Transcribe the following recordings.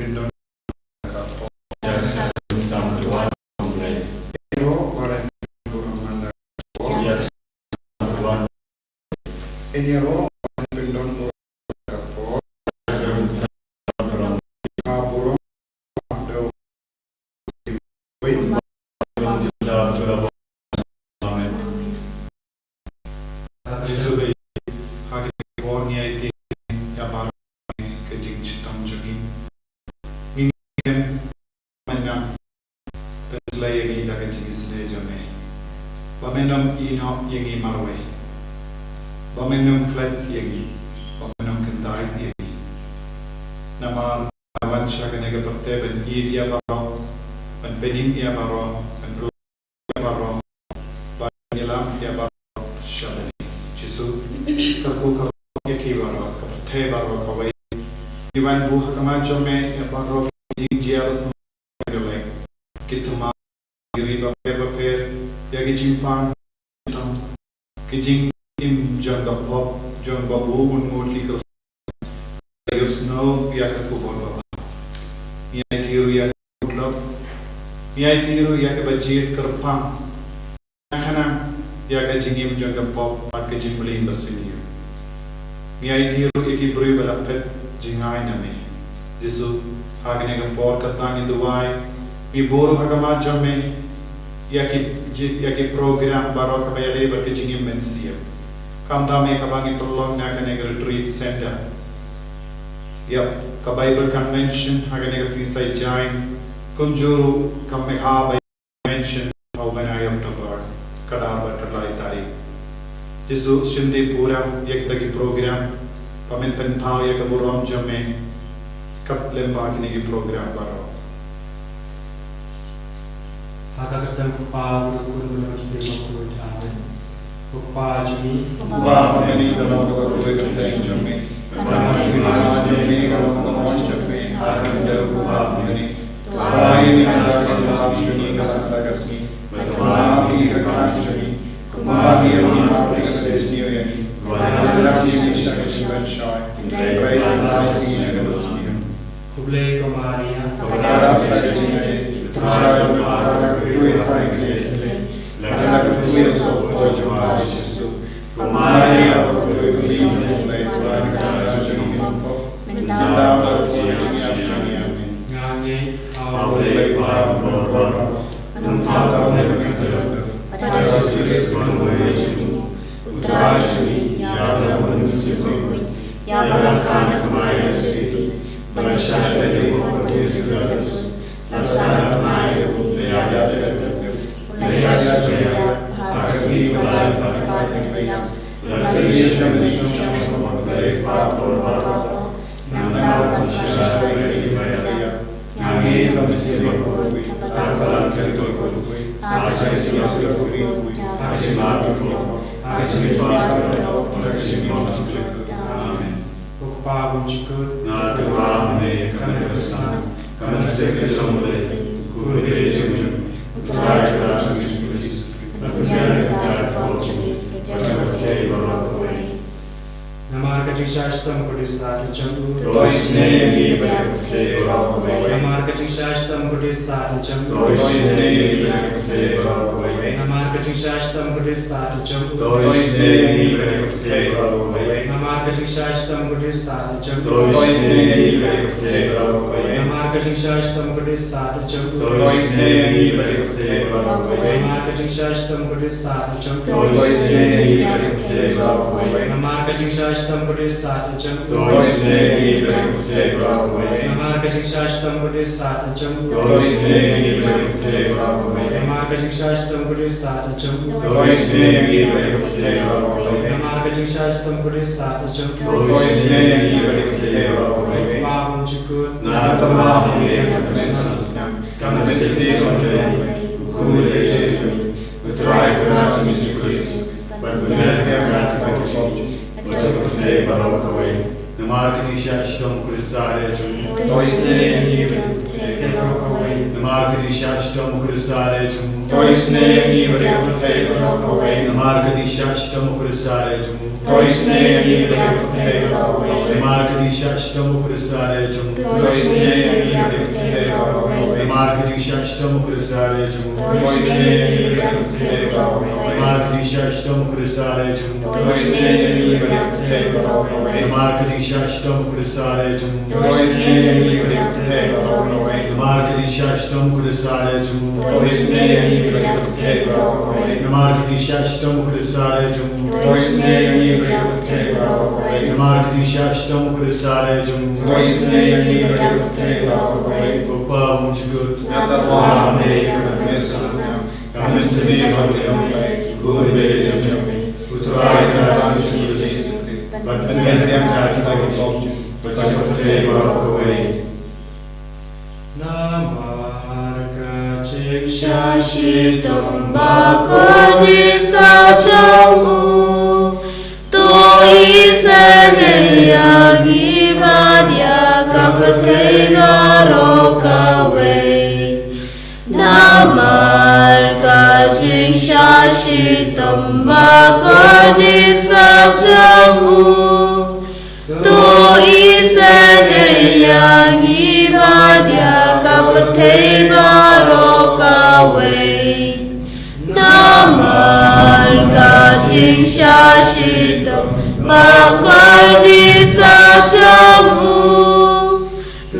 pindon Bamenam ino yagi marway. Bamenam klet yagi. Bamenam kentai yagi. Namar awan shaganega perteben idia barong. Ben benim ia barong. Ben bru ia barong. Banyelam ia barong. Shabani. Jisu kerku kerku yaki barong. Keperte barong kawai. Iwan buha kamajome ia barong. Jingjia basang. Kituma. Riba per yagi jimpang kijing im janga pop janga buun murti kos yo snow yak ko baba miai tiru yak lo miai tiru yak bajir kerpang khana yak jingim janga pop at kijing blin basini miai tiru eki brui bala pet jingai na me jisu hagne ga por katani duwai mi boru hagama jame yaki program baro kabayade berkecingin mensia kamda me kabangi perlong nakane retreat center yap ka Bible convention hagane ka sinsai jain kunjuru kamme ha convention how when I am to bar kadar kadai tarik jisu shindi pura yak tagi program pamen pentau yak buram jame kap lemba kini ki program baro Agar kita kupa guru bersama guru Tuhan, kupa jami, kupa kami dalam guru kita jami, kupa jami kalau kamu jami, agar kita kupa kami, kupa ini adalah jami kasar kami, kupa ini adalah jami, kupa ini adalah kesesni yang, kupa adalah jami kesehatan syai, kupa adalah jami kesehatan. Kublai Komaria, kupa adalah jami. Tara kumara kuwe haikele, lagana kuwe sopo jojoa Yesu. Kumari apa kuwe kuwe kuwe kaya jompo, mendam berkuasa jami amin. Nganye, awalai paham berbar, mentara berkata, pada Yesus kuwe Yesu, putra Yesus, ya manusia kuwe, ya balakana kumaya Yesus, berasal dari Yesus Kristus. Asal mayu leaya leaya jaya asli balai balai leaya leaya jaya semua balai papor papor nama manusia leaya nami kamsi bakui akalan kerikul aja siap kerikul aja malu aja dipakai aja dimasuki amin. Kupa bunjikut Natu ame kamersan Kamen sekejamle, kude jujun, utrai kerasa Yesus, nabiar kita kocimi, jatuh barokoi. Namar kecing syastam kudisa dicampu. Doisne ni berkete barokoi. Namar kecing syastam kudisa dicampu. Doisne ni berkete barokoi. Namar kecing syastam kudisa dicampu. Doisne ni berkete barokoi. Namar kecing syastam kudisa dicampu. Doisne ni berkete barokoi. Namar kecing syastam kudisa dicampu. Doisne ni berkete barokoi. Namar kecing syastam kudisa dicampu. Doisne ni berkete barokoi. Namar kecing syastam kudisa dicampu. Doisne ni berkete barokoi. Namar kecing syastam kudisa dicampu. Doisne ni berkete barokoi. Namar kecing syastam kudisa dicampu. Doisne ni berkete barokoi. Namar kecing syastam kudisa dicampu. Doisne ni berkete barokoi. Babun cikut Natama me kamesan kamesi konje kude jetu utrai kerana Yesus Kristus benar kerana kau Wajah barokoi, nama kita syaitan kursare jum. Doisne ni berkete barokoi, Namarkadishashtam Mukrasarejum. Toisne Ibrahim away. Namarkadishashtam Mukrasarejum. Toisne Ibrahim away. Namarkadishashtam Mukrasarejum. Toisne Ibrahim away. Namarkadishashtam Mukrasarejum. Toisne Ibrahim away. Namarkadishashtam Mukrasarejum. Toisne Ibrahim away. Namarkadishashtam Mukrasarejum. Toisne Ibrahim away. Namarkadishashtam Mukrasarejum. Toisne Ibrahim away. Namarkadishashtam Mukrasarejum. Toisne Ibrahim away. Namarkadishashtam Mukrasarejum. Toisne Ibrahim away. Goppa Munchugut. Yatawame Kadesana. Kamisri Bhatyamai. Gubejam. Utrai Kadesana. But Benediam Kadesana. But I will take away. Namarkachik Shashitam Bhakodisatamu Toisanayagi Vadya Kapateva Rokawe Namarkachik Shashitam Bhakodisatamu Toisanayagi Vadya Kapateva Rokawe Namarkachik Shashitam Bhakodisatamu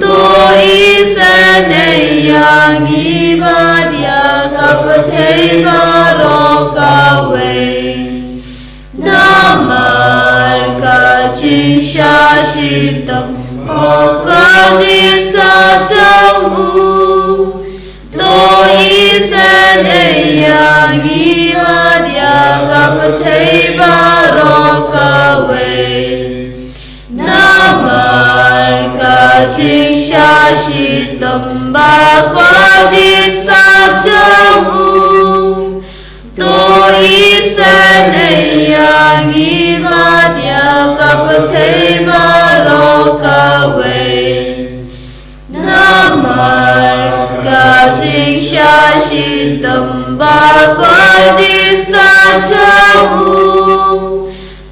Toisanayagi Vadya Kapateva Rokawe Namarkachik Shashitam Bhakodisatamu Toisanayagi Vadya Kapateva Rokawe Namarkachik Shashitam Bhakodisatamu Toisanayagi Vadya Kapateva Rokawe Namarkachik Shashitam Bhakodisatamu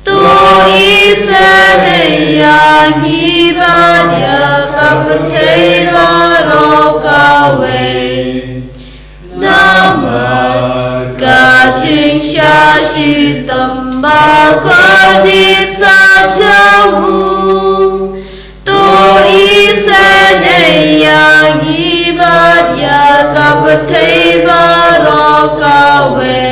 Toisanayagi Vadya Kapateva Rokawe Namarkachik Shashitam Bhakodisatamu Toisanayagi Vadya Kapateva Rokawe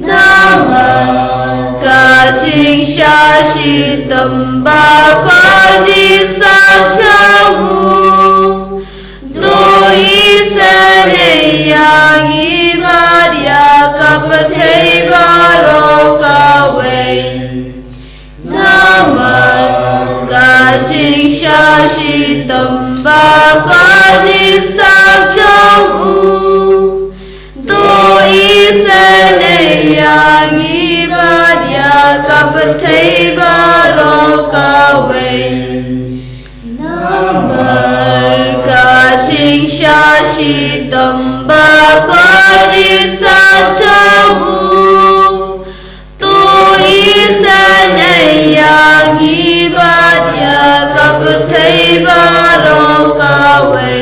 Namarkachik Shashitam Bhakodisatamu Toisanayagi Vadya Kapateva Rokawe Namarkachik Shashitam Bhakodisatamu Toisanayagi Vadya Kapateva Rokawe Namarkachik Shashitam Bhakodisatamu Toisanayagi Vadya Kapateva Rokawe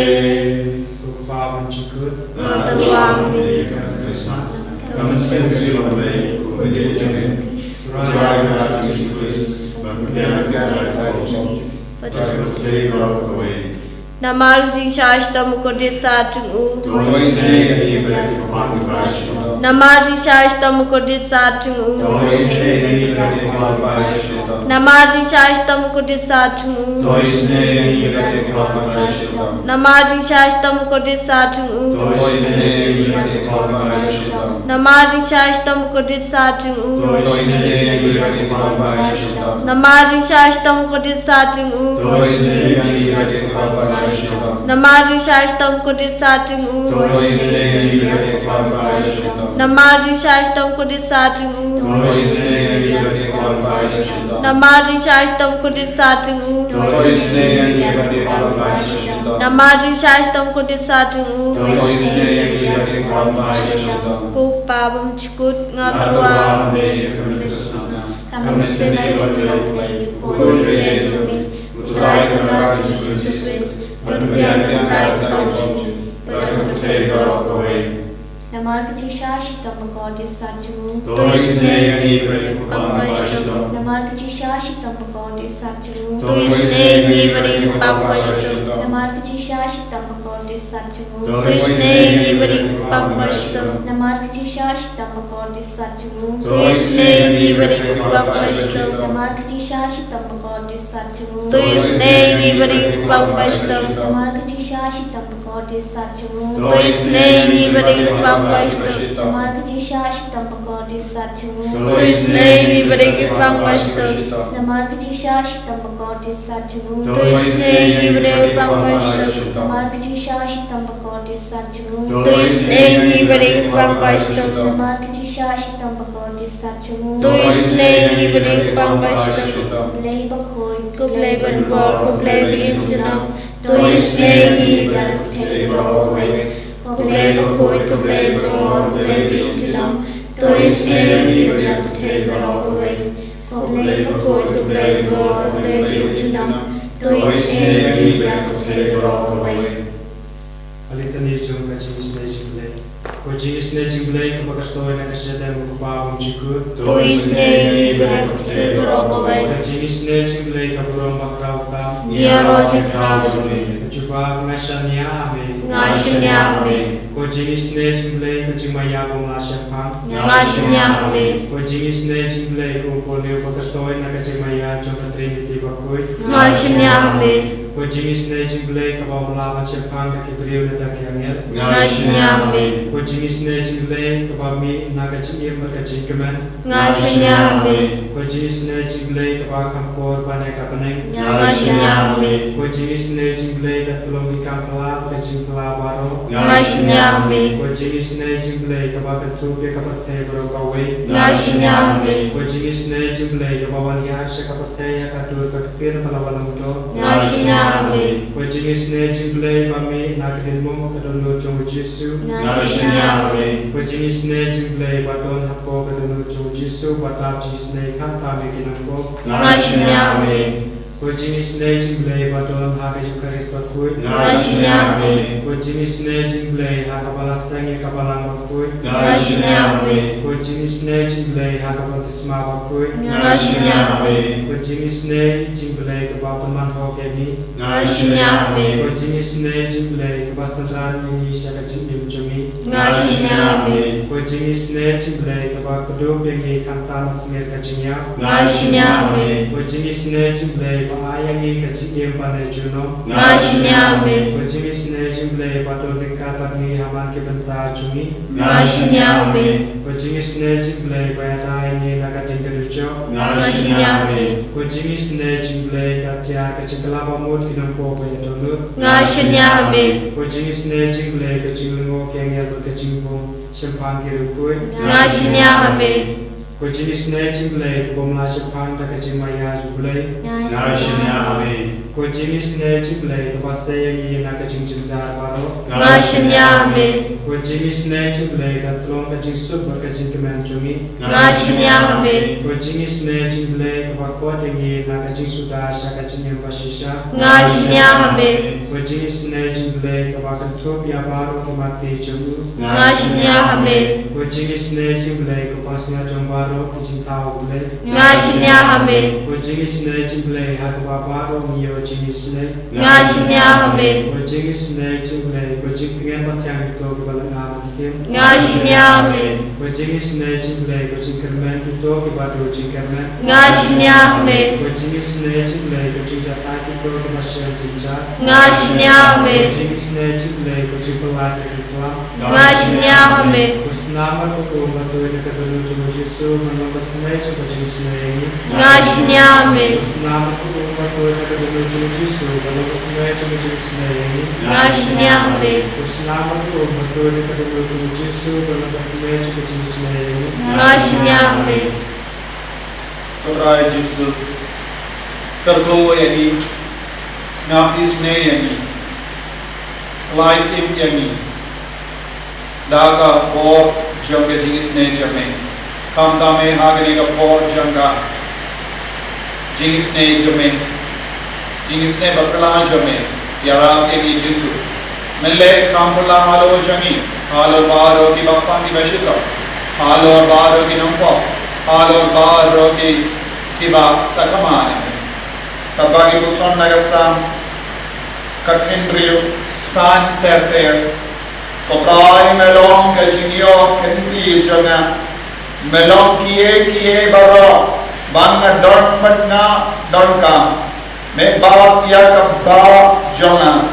Namarkachik Shashitam Bhakodisatamu Namarkachik Shashitam Bhakodisatamu Namarkachik Shashitam Bhakodisatamu Namarkachik Shashitam Bhakodisatamu Namari Shashtam Kudisatu. Dois negros papai Namari Shashtam Kudisatu. Dois negros papai Namari Shashtam Kudisatu. Dois negros papai Namari Shashtam Kudisatu. Dois negros papai Namari Shashtam Kudisatu. Dois negros papai Namari Shashtam Kudisatu. Dois negros papai Kupabam Chukut Ngakarwa Ngakarwa Kami sendiri Kuli Jumi Uturai Kemar Jesus Christ Berbian Kentai Tauju Berkutei Barokawai Namar Kachishash Tamakoti Satu. Dois negros papai Namar Kachishash Tamakoti Satu. Tuis Negi Beri Pampashtu Namar Kachishash Tamakoti Satu. Tuis Negi Beri Pampashtu Namar Kachishash Tamakoti Satu. Tuis Negi Beri Pampashtu Namar Kachishash Tamakoti Satu. Tuis Negi Beri Pampashtu Namar Kachishash Tamakoti Satu. Tuis Negi Beri Pampashtu Namar Kachishash Tamakoti Satu. Tuis Negi Beri Pampashtu Namar Kachishash Tamakoti Satu. Tuis Negi Beri Pampashtu Namar Kachishash Tamakoti Satu. Tuis Negi Beri Pampashtu Namar Kachishash Tamakoti Satu. Tuis Negi Beri Pampashtu Kublai Bakoi Kublai Banbor Kublai Berinjanam Tuis Negi Beri Barokawai Kublai Bakoi Kublai Banbor Kublai Berinjanam Tuis Negi Beri Barokawai Kublai Bakoi Kublai Banbor Kublai Berinjanam Tuis Negi Beri Barokawai Alitani Jung Kajis Nejimble. Kojis Nejimble Kabakasoy Nakashada Mukubam Jiku. Dois negros papai Barokawai Kajis Nejimble Kaburam Bakrauta. Dia Roji Kraudi Juba Ngashanya Ame. Ngashnyami Kojis Nejimble Kajimaya Bumashapam. Ngashnyami Kojis Nejimble Kumpolio Bakasoy Nakajimaya Jokatrinity Bakui. Ngashnyami Kojis Nejimble Kababla Chapang Kibriu Natakiangel. Ngashnyami Kojis Nejimble Kabami Nakachim Bakachikaman. Ngashnyami Kojis Nejimble Kabakampor Banakapaneng. Ngashnyami Kojis Nejimble Katulungi Kampala Kachimpala Baro. Ngashnyami Kojis Nejimble Kabakatuke Kapate Barokawe. Ngashnyami Kojis Nejimble Kabawaniasha Kapate Katur Kakapir Palawalamuto. Ngashnyami Kojis Nejimble Bami Nakadilmo Kadolo Jomo Jesu. Ngashnyami Kojis Nejimble Baton Hapo Kadolo Jomo Jesu Batap Jis Nekam Tamikinako. Ngashnyami Kojis Nejimble Baton Hakaju Karis Bakui. Ngashnyami Kojis Nejimble Hakabalasang Kabalang Bakui. Ngashnyami Kojis Nejimble Hakabatisma Bakui. Ngashnyami Kojis Nejimble Kabapaman Hokemi. Ngashnyami Kojis Nejimble Kabasandran Yungi Shakachim Yumjumi. Ngashnyami Kojis Nejimble Kabakudu Bengi Kantan Smir Kachinya. Ngashnyami Kojis Nejimble Paayangi Kachim Panejuno. Ngashnyami Kojis Nejimble Patolika Patni Haman Kibanta Jumi. Ngashnyami Kojis Nejimble Payata Ini Nagatingarucho. Ngashnyami Kojis Nejimble Katia Kachikala Pamut Kinampo Payatonu. Ngashnyami Kojis Nejimble Kachilungo Kengel Kachimbo Shempang Kirukui. Ngashnyami Kojis Nejimble Bomla Shempang Kachimaya Juble. Ngashnyami Kojis Nejimble Kapasaya Yina Kachimchimzar Baro. Ngashnyami Kojis Nejimble Katlong Kachisub Kachimkimanchumi. Ngashnyami Kojis Nejimble Kapakot Yina Kachisuda Shakachim Pashisha. Ngashnyami Kojis Nejimble Kapakantup Yabaro Kamati Jumu. Ngashnyami Kojis Nejimble Kapasya Jombaro Kachintao Ule. Ngashnyami Kojis Nejimble Hakababaro Mio Jinisne. Ngashnyami Kojis Nejimble Kojikrian Batyang Ito Kibalang Sim. Ngashnyami Kojis Nejimble Kojikirmen Ito Kibado Jikermen. Ngashnyami Kojis Nejimble Kojijata Ito Kibasyan Jinja. Ngashnyami Kojis Nejimble Kojipalati Ikla. Ngashnyami Kusna Selamat po batuin na kabaluto mo Jesu, manunod sa may sa pagkis na yun. Ngashnyame. Selamat po batuin na kabaluto mo Jesu, manunod sa may sa pagkis na yun. Ngashnyame. Selamat po batuin na kabaluto mo Jesu, manunod sa may sa pagkis na yun. Ngashnyame. Putra Jesu, tergo yani, snapis ne yani, light im yani. Daga por janga jingis ne jame, kamda me hagane ka por janga jingis ne jame, jingis ne bakala jame, yara yani Jesu. Melle kampula halo jangi, halo baro ki bappa ki bashita, halo baro ki nampo, halo baro ki kiba sakamane. Tabagi puson nagasam kakendrio san terter. Potrai melong ke jinio kenti jonga melong kie baro banga don matna don ka me ba ya ka ba jonga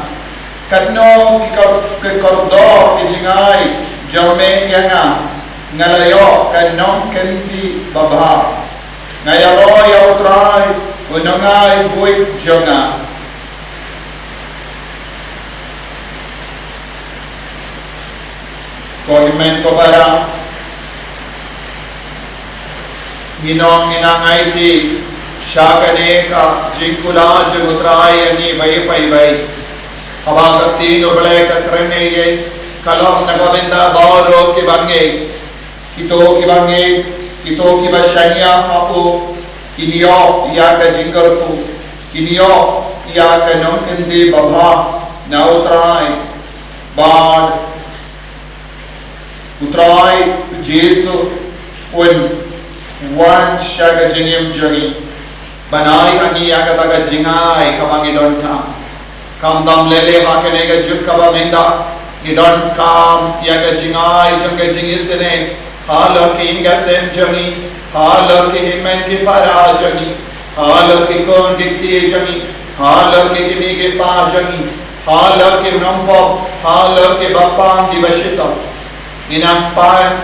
katno ki kordo ki jingai jome yanga ngalayo kanon kenti baba ngayaro ya utrai unangai buik jonga Kohimen ko para ginong inangay di syakane ka jingkula jagutray ani bay habagat tino balay katrene ye kalom nagabenda baro ki bange kito ki bashanya hapo kinyo ya ka jingar ko kinyo ya ka nong hindi babha nautray bad Utrai Jesu un wan shaga jingim jangi banai angi agataga jingai kabangi don kam dam lele hakene ga juk kaba menda idon kam yaga jingai janga jingisene halor ki inga sem jangi halor ki himen ki para jangi halor ki kon dikti jangi halor ki kimi ki pa jangi halor ki nampo halor ki bappa di bashita Inampan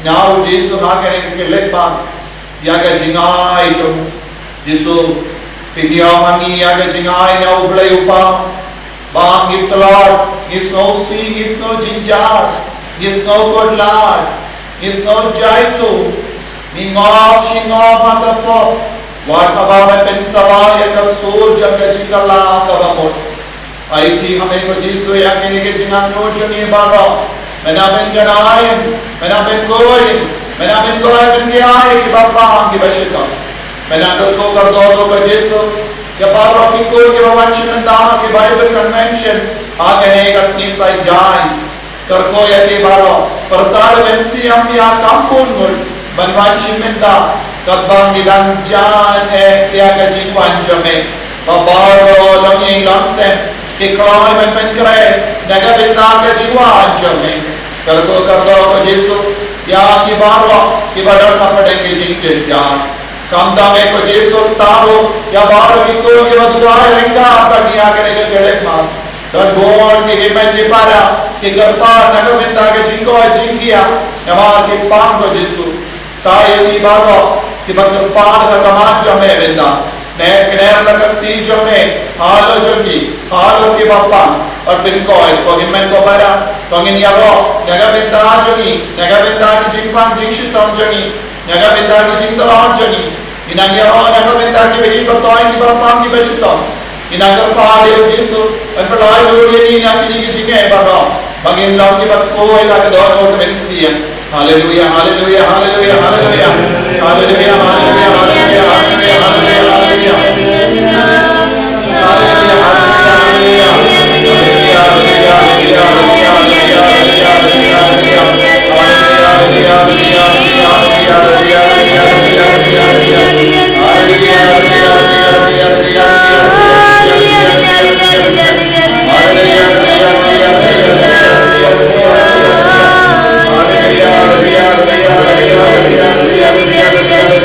now Jesu hakane ke lepa yaga jingai jom Jesu pinyamangi yaga jingai na ublay upa bang itlar is no sing is no jinjar is no kodlar is no jaitu ningop shingop hatapo wat ababa pensawal yaga sur jaga jingala kabamot ai thi hame ko Jesu yakane ke jingan no joni baro Menaben janayin, menaben goyin, menaben kiai ki bapa ki bashita. Menanggal ko kardo ko Jesu, ya paro ki ko ki bawanchin ta ki Bible convention, agane ka sni sai jai. Karko ya ki baro, persad mensi amya kampun mul, banwanchin menta, kadbang dilang jan ya ka jingwan jame. Babaro longing longsen, ki kroy men penkre, nagabita ka jingwan jame. Kardo ko Jesu ya ki baro ki badar kapade ki jinge ja kamda me ko Jesu taro ya baro ki ko ki baduai renga paniya kare ke gele ma dan born ki himen ki para ki karpa nagabinda ke jingo jingia ya ki pam ko Jesu tai ki baro ki badar ka kamaj me benda ne kner lakati jome halo jogi halo ki bappa और बिल्कुल कोगिमें को बरा कोगिन यारो नगबिंदा जोगी नगबिंदा की जिंपां जिंशितम जोगी नगबिंदा की जिंतरां जोगी इनांग यारो नगबिंदा की बेही बतौन की बरपां की बेशितम इनांगर पाले जीसु अनपलाई लोरी नी नाकी की जिंगे बरो बगिन लाउ की बत को इलाके दौर नोट मेंसिया hallelujah hallelujah hallelujah hallelujah hallelujah hallelujah Hallelujah.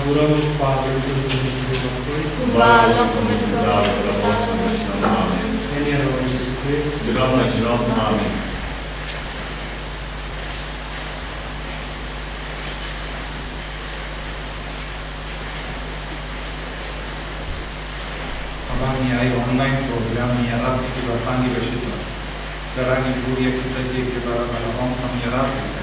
pagurang pagurang sebagai Kubalok berdoa ini adalah Yesus Kristus. Amin. Abang ni ay online program ni Arab ki bapani bersita. Darani puri kita je ke bara bara kami Arab.